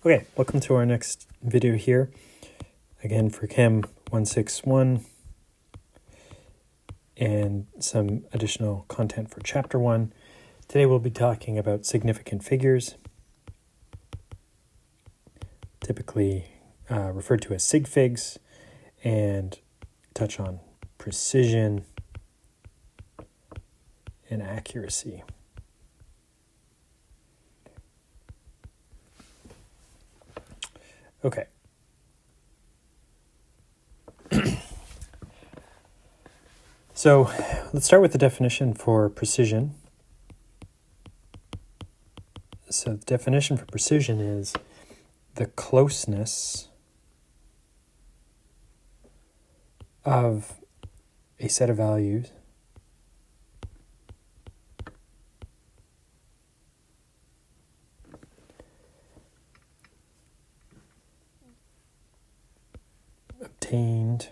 Okay, welcome to our next video here. Again for Chem 161 and some additional content for Chapter 1. Today we'll be talking about significant figures, typically referred to as Sig Figs, and touch on precision and accuracy. Okay. So let's start with the definition for precision. So the definition for precision is the closeness of a set of values obtained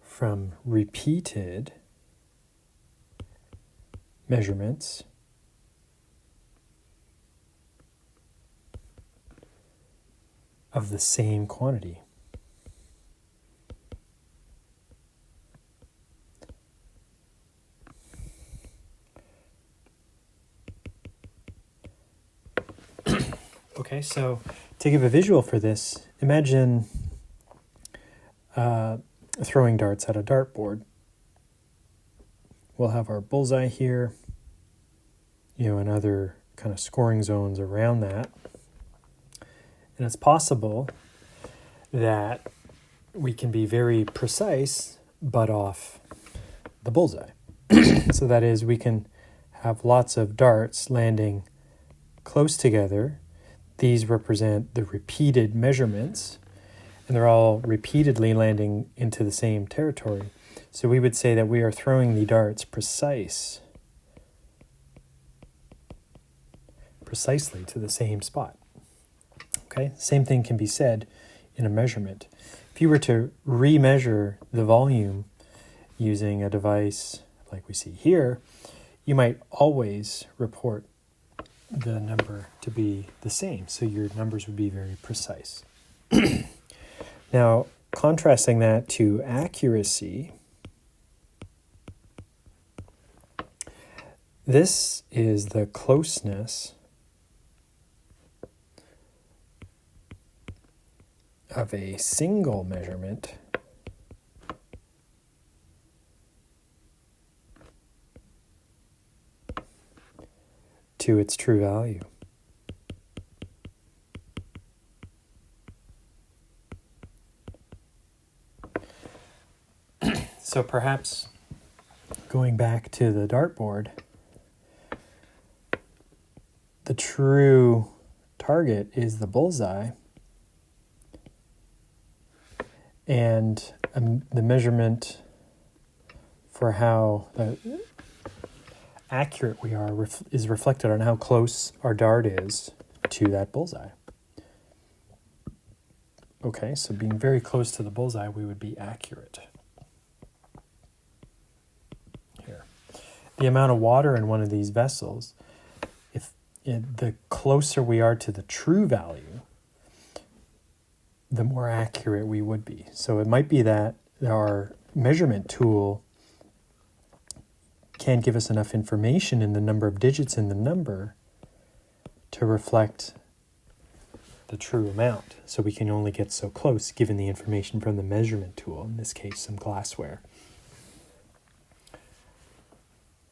from repeated measurements of the same quantity. Okay, so to give a visual for this, imagine throwing darts at a dartboard. We'll have our bullseye here, and other kind of scoring zones around that. And it's possible that we can be very precise, but off the bullseye. So that is, we can have lots of darts landing close together. These represent the repeated measurements, and they're all repeatedly landing into the same territory. So we would say that we are throwing the darts precisely to the same spot. Okay, same thing can be said in a measurement. If you were to remeasure the volume using a device like we see here, you might always report the number to be the same. So your numbers would be very precise. Now, contrasting that to accuracy, this is the closeness of a single measurement to its true value. So perhaps going back to the dartboard, the true target is the bullseye, and the measurement for how accurate we are is reflected on how close our dart is to that bullseye. Okay, so being very close to the bullseye, we would be accurate. Here, the amount of water in one of these vessels, the closer we are to the true value, the more accurate we would be. So it might be that our measurement tool can't give us enough information in the number of digits in the number to reflect the true amount. So we can only get so close given the information from the measurement tool, in this case some glassware.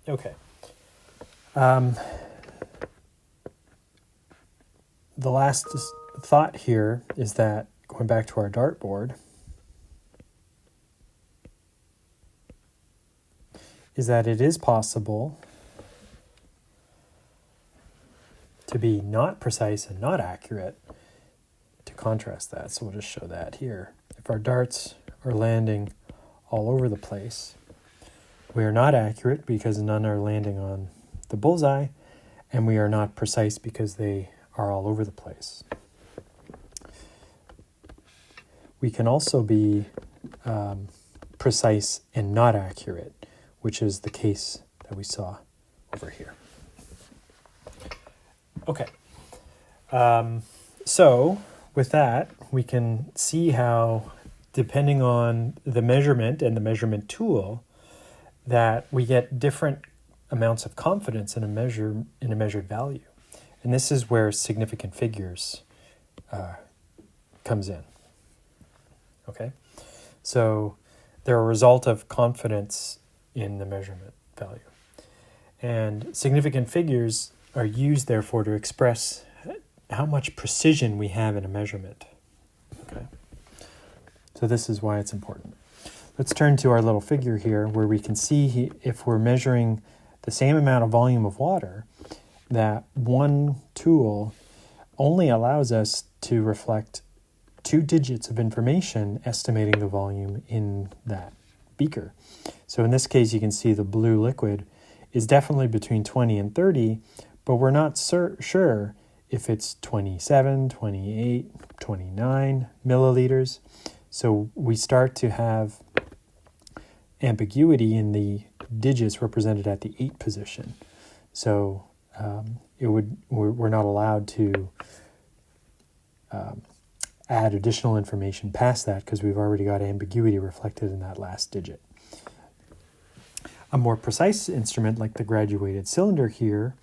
Okay. The last thought here is that, going back to our dartboard, is that it is possible to be not precise and not accurate, to contrast that. So we'll just show that here. If our darts are landing all over the place, we are not accurate because none are landing on the bullseye, and we are not precise because they are all over the place. We can also be precise and not accurate, which is the case that we saw over here. Okay. So with that, we can see how, depending on the measurement and the measurement tool, that we get different amounts of confidence in a measured value. And this is where significant figures comes in. Okay? So they're a result of confidence in the measurement value. And significant figures are used, therefore, to express how much precision we have in a measurement. Okay? So this is why it's important. Let's turn to our little figure here where we can see if we're measuring the same amount of volume of water, that one tool only allows us to reflect 2 digits of information estimating the volume in that beaker. So in this case, you can see the blue liquid is definitely between 20 and 30, but we're not sure if it's 27, 28, 29 milliliters. So we start to have ambiguity in the digits represented at the 8 position. So we're not allowed to add additional information past that because we've already got ambiguity reflected in that last digit. A more precise instrument like the graduated cylinder here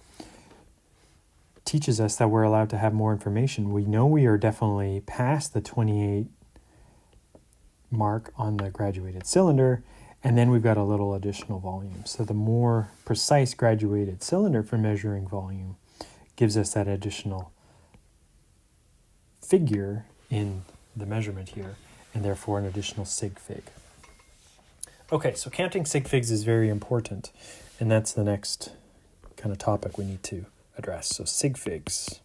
teaches us that we're allowed to have more information. We know we are definitely past the 28 mark on the graduated cylinder, and then we've got a little additional volume. So the more precise graduated cylinder for measuring volume gives us that additional figure in the measurement here, and therefore an additional sig fig. Okay, so counting sig figs is very important, and that's the next kind of topic we need to address. So sig figs.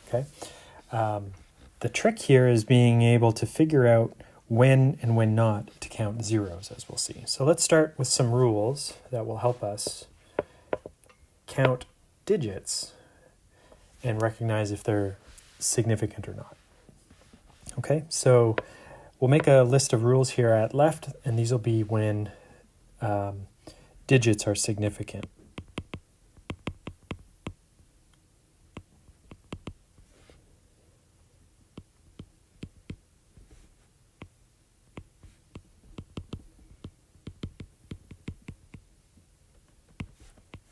Okay. The trick here is being able to figure out when and when not to count zeros, as we'll see. So let's start with some rules that will help us count digits and recognize if they're significant or not. Okay, so we'll make a list of rules here at left, and these will be when digits are significant.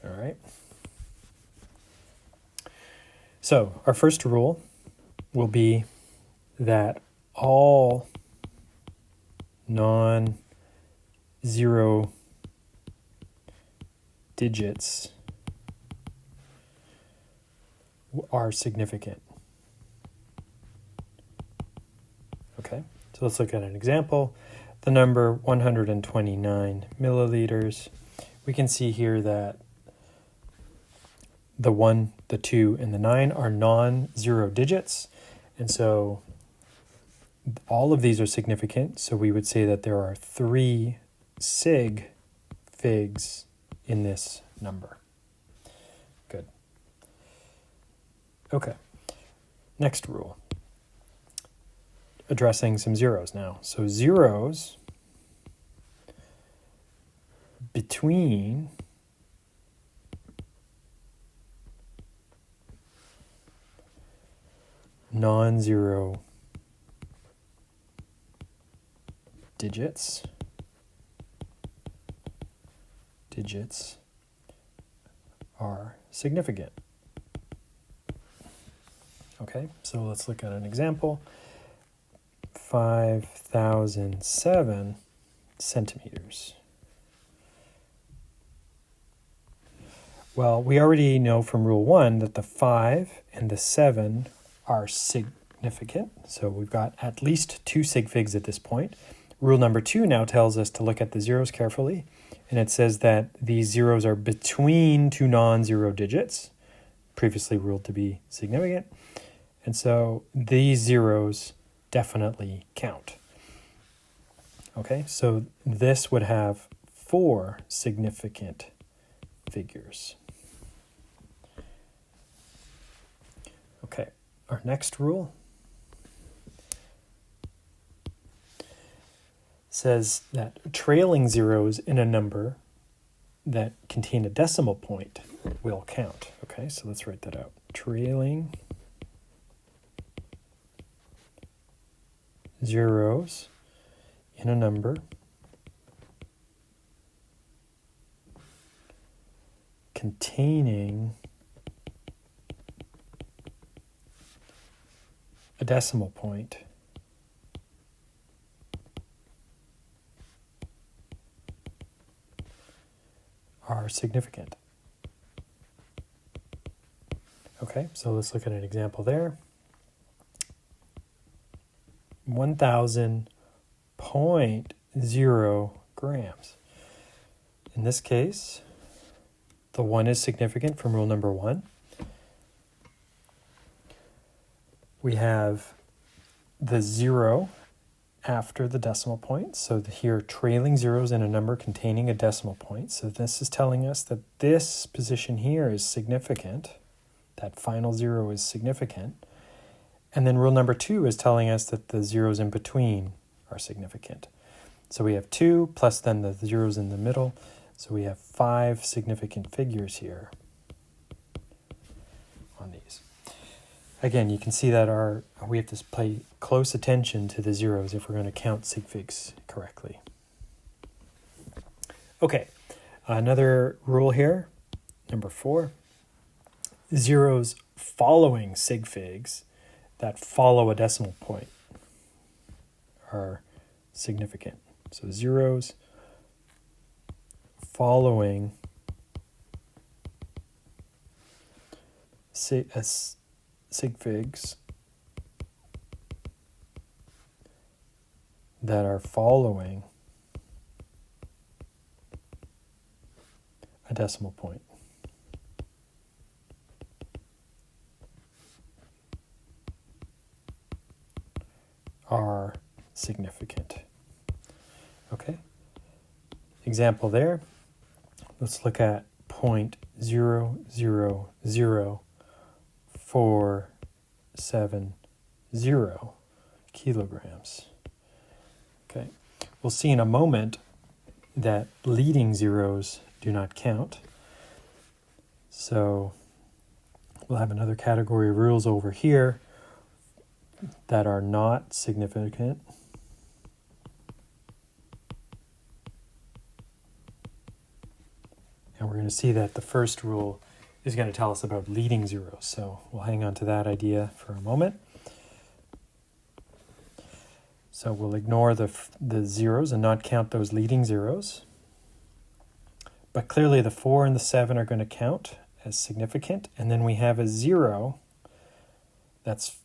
All right. So our first rule will be that all non-zero digits are significant. Okay, so let's look at an example. The number 129 milliliters. We can see here that the 1, the 2, and the 9 are non-zero digits, and so all of these are significant, so we would say that there are 3 sig figs in this number. Good. Okay. Next rule. Addressing some zeros now. So zeros between non-zero digits are significant. Okay, so let's look at an example. 5,007 centimeters. Well, we already know from rule 1 that the 5 and the 7 are significant. So we've got at least 2 sig figs at this point. Rule number 2 now tells us to look at the zeros carefully. And it says that these zeros are between 2 non-zero digits, previously ruled to be significant. And so these zeros definitely count. Okay, so this would have 4 significant figures. Okay, our next rule says that trailing zeros in a number that contain a decimal point will count. Okay, so let's write that out. Trailing zeros in a number containing a decimal point are significant. Okay, so let's look at an example there. 1,000.0 grams. In this case, the 1 is significant from rule number 1. We have the 0 after the decimal point. So here, trailing zeros in a number containing a decimal point. So this is telling us that this position here is significant. That final 0 is significant. And then rule number 2 is telling us that the zeros in between are significant. So we have 2 plus then the zeros in the middle. So we have 5 significant figures here on these. Again, you can see that we have to pay close attention to the zeros if we're going to count sig figs correctly. Okay, another rule here, number 4. Zeros following sig figs that follow a decimal point are significant. So zeros following sig figs that are following a decimal point are significant. Okay, example there. Let's look at 0.0000470 kilograms. Okay, we'll see in a moment that leading zeros do not count. So we'll have another category of rules over here that are not significant. And we're going to see that the first rule is going to tell us about leading zeros. So we'll hang on to that idea for a moment. So we'll ignore the zeros and not count those leading zeros. But clearly the 4 and the 7 are going to count as significant. And then we have a 0 that's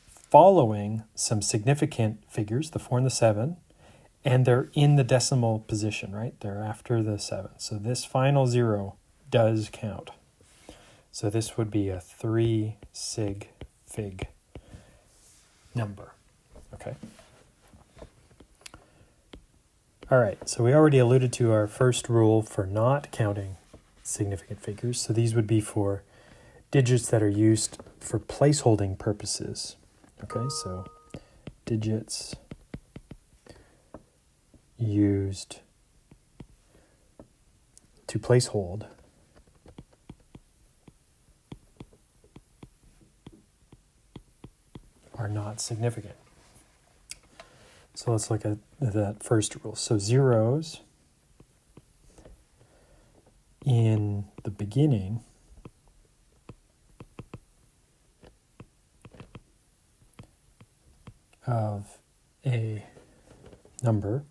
following some significant figures, the 4 and the 7, and they're in the decimal position, right? They're after the 7. So this final 0 does count. So this would be a 3 sig fig number, okay? All right, so we already alluded to our first rule for not counting significant figures. So these would be for digits that are used for placeholding purposes. Okay, so digits used to placehold are not significant. So let's look at that first rule. So zeros in the beginning of a number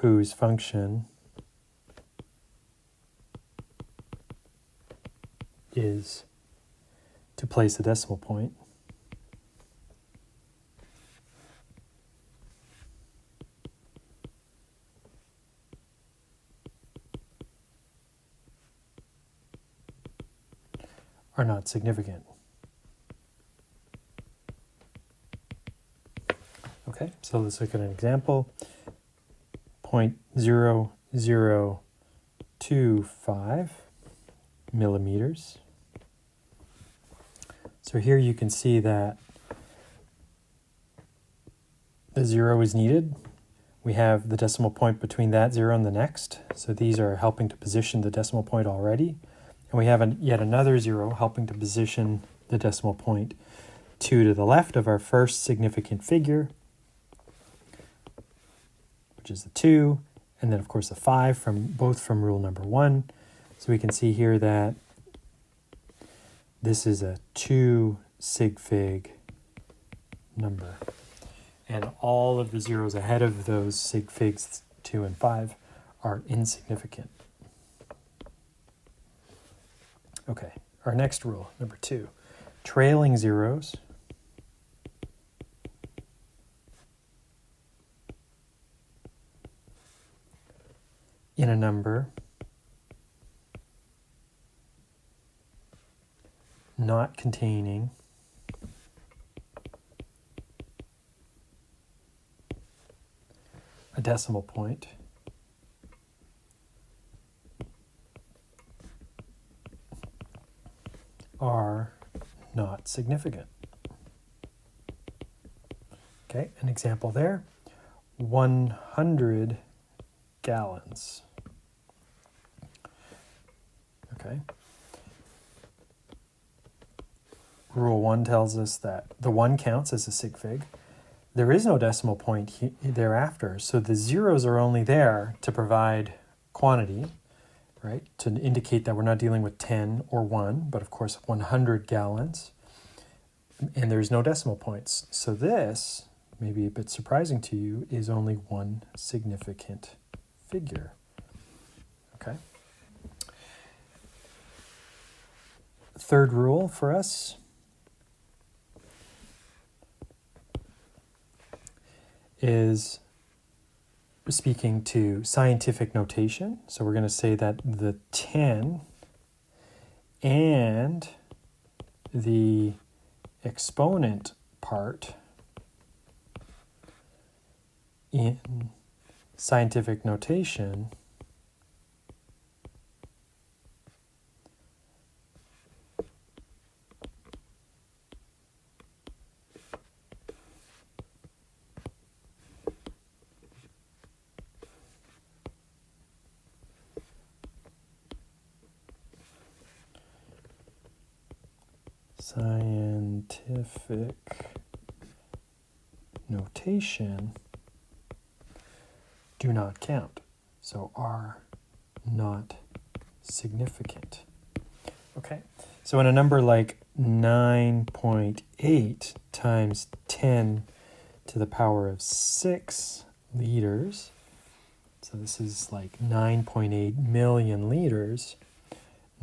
whose function is to place a decimal point are not significant. Okay, so let's look at an example. 0.0025 millimeters. So here you can see that the 0 is needed. we have the decimal point between that 0 and the next. So these are helping to position the decimal point already. And we have yet another 0 helping to position the decimal point 2 to the left of our first significant figure, which is the 2, and then of course the 5 both from rule number 1. So we can see here that this is a 2 sig fig number. And all of the zeros ahead of those sig figs 2 and 5 are insignificant. Okay, our next rule, number 2. Trailing zeros in a number not containing a decimal point are not significant. Okay, an example there, 100 gallons. Okay. Rule 1 tells us that the 1 counts as a sig fig. There is no decimal point thereafter, so the zeros are only there to provide quantity, right? To indicate that we're not dealing with 10 or 1, but of course 100 gallons. And there's no decimal points. So this, maybe a bit surprising to you, is only one significant figure. Okay. Third rule for us is speaking to scientific notation. So we're going to say that the 10 and the exponent part in scientific notation do not count, so are not significant. Okay, so in a number like 9.8 times 10 to the power of 6 liters, so this is like 9.8 million liters,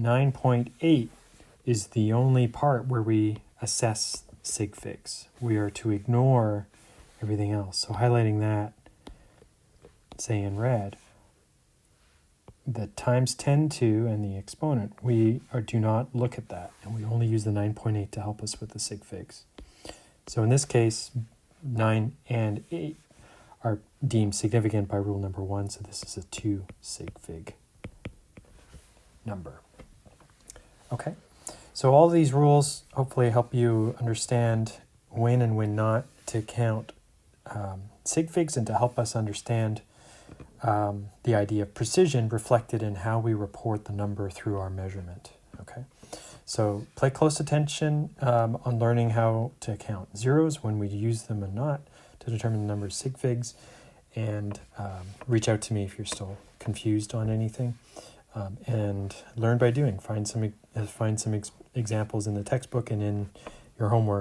9.8 is the only part where we assess sig figs. We are to ignore everything else. So highlighting that, say in red, the times 10 to and the exponent, do not look at that, and we only use the 9.8 to help us with the sig figs. So in this case, 9 and 8 are deemed significant by rule number 1, so this is a 2 sig fig number. Okay. So all these rules hopefully help you understand when and when not to count sig figs, and to help us understand the idea of precision reflected in how we report the number through our measurement. Okay, so pay close attention on learning how to count zeros, when we use them and not, to determine the number of sig figs, and reach out to me if you're still confused on anything. And learn by doing. Find some examples in the textbook and in your homework